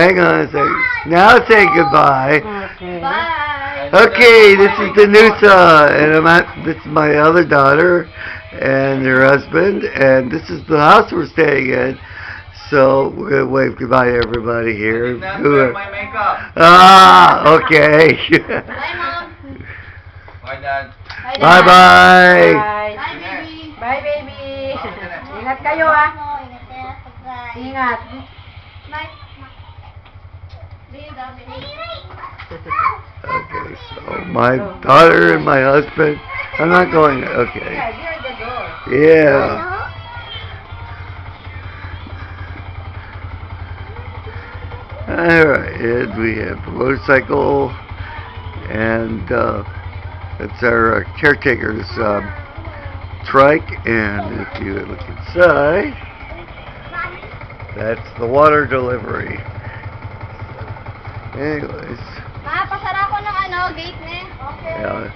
Hang on a second. Now say goodbye. Okay. Bye. Okay, this is the Nusa, and this is my other daughter and her husband, and this is the house we're staying in. So we're gonna wave goodbye to everybody here. That's where my makeup. Okay. Bye, Mom. Bye, Dad. Bye, Dad. Bye bye. Bye. Bye, baby. Bye, baby. Ingat kayo, ah. Ingat kayo. Bye. Ingat. Bye. See you, Daddy. Okay, so my daughter and my husband. I'm not going. Okay. Yeah, near the door. Yeah. Alright, and we have a motorcycle, and that's our caretaker's trike, and if you look inside, that's the water delivery. Anyways, Ma, pasara ko ng gate niya. Okay. yeah,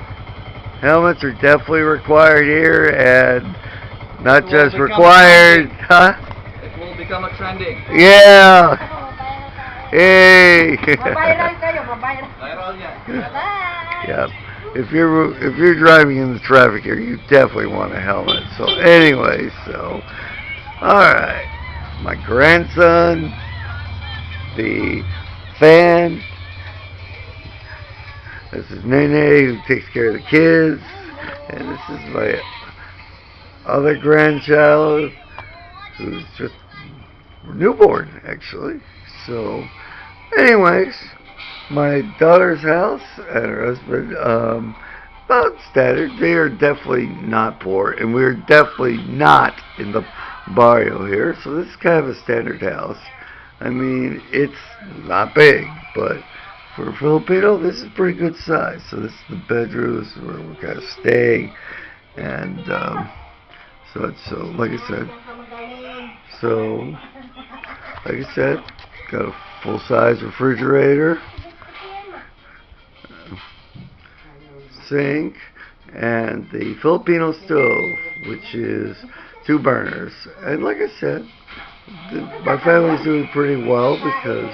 helmets are definitely required here, and not just required, huh? It will become a trending. Yeah. Hey. Mabayaran kayo, mabayaran. Viral yan. Bye. Yeah. If you're driving in the traffic here, you definitely want a helmet. So anyway, all right. My grandson, the fan. This is Nene, who takes care of the kids, and this is my other grandchild, who's just newborn actually. So, anyways, my daughter's house and her husband, about standard. They are definitely not poor, and we're definitely not in the barrio here. So this is kind of a standard house. I mean, it's not big, but for a Filipino, this is pretty good size. So this is the bedroom. This is where we're kind of staying, and so like I said, got a full-size refrigerator, sink, and the Filipino stove, which is 2 burners. And like I said, my family's doing pretty well because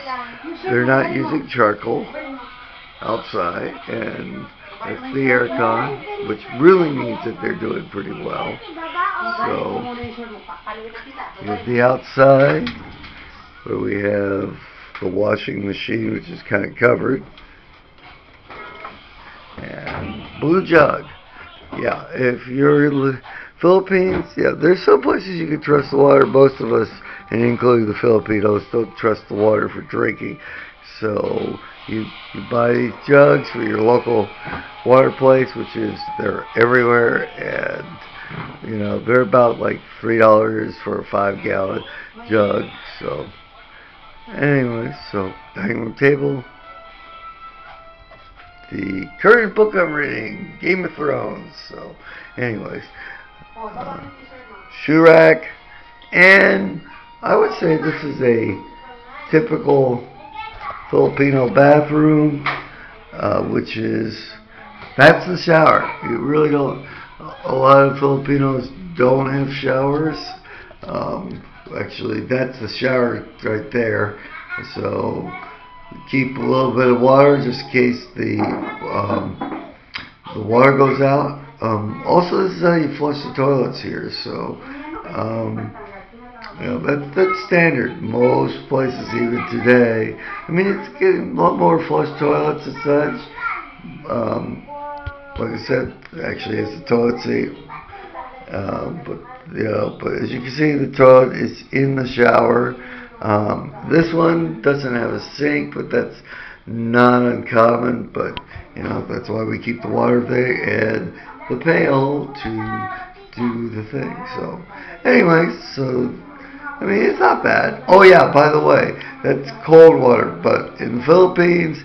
they're not using charcoal outside, and that's the air con, which really means that they're doing pretty well. So, here's the outside, where we have the washing machine, which is kind of covered, and blue jug. Yeah, if you're in the Philippines, yeah, there's some places you can trust the water. Most of us, and including the Filipinos, don't trust the water for drinking. So you buy these jugs for your local water place, which is, they're everywhere, and they're about like $3 for a 5-gallon jug. So anyway, so dining room table. The current book I'm reading, Game of Thrones. So anyways, shoe rack, and I would say this is a typical Filipino bathroom, which is, that's the shower. You really don't, a lot of Filipinos don't have showers. Actually, that's the shower right there. So keep a little bit of water just in case the water goes out. Also, this is how you flush the toilets here. So that's standard. Most places, even today. I mean, it's getting a lot more flush toilets and such. Like I said, actually, it's a toilet seat. But as you can see, the toilet is in the shower. This one doesn't have a sink, but that's not uncommon. But that's why we keep the water there and the pail to do the thing. So, anyways, I mean, it's not bad. Oh yeah, by the way, that's cold water. But in the Philippines,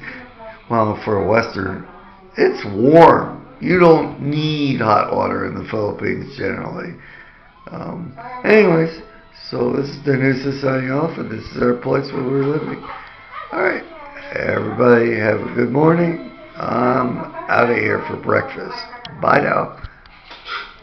well, for a Western, it's warm. You don't need hot water in the Philippines generally. Anyways, so this is Denise signing off, and this is our place where we're living. Alright, everybody have a good morning. I'm out of here for breakfast. Bye now.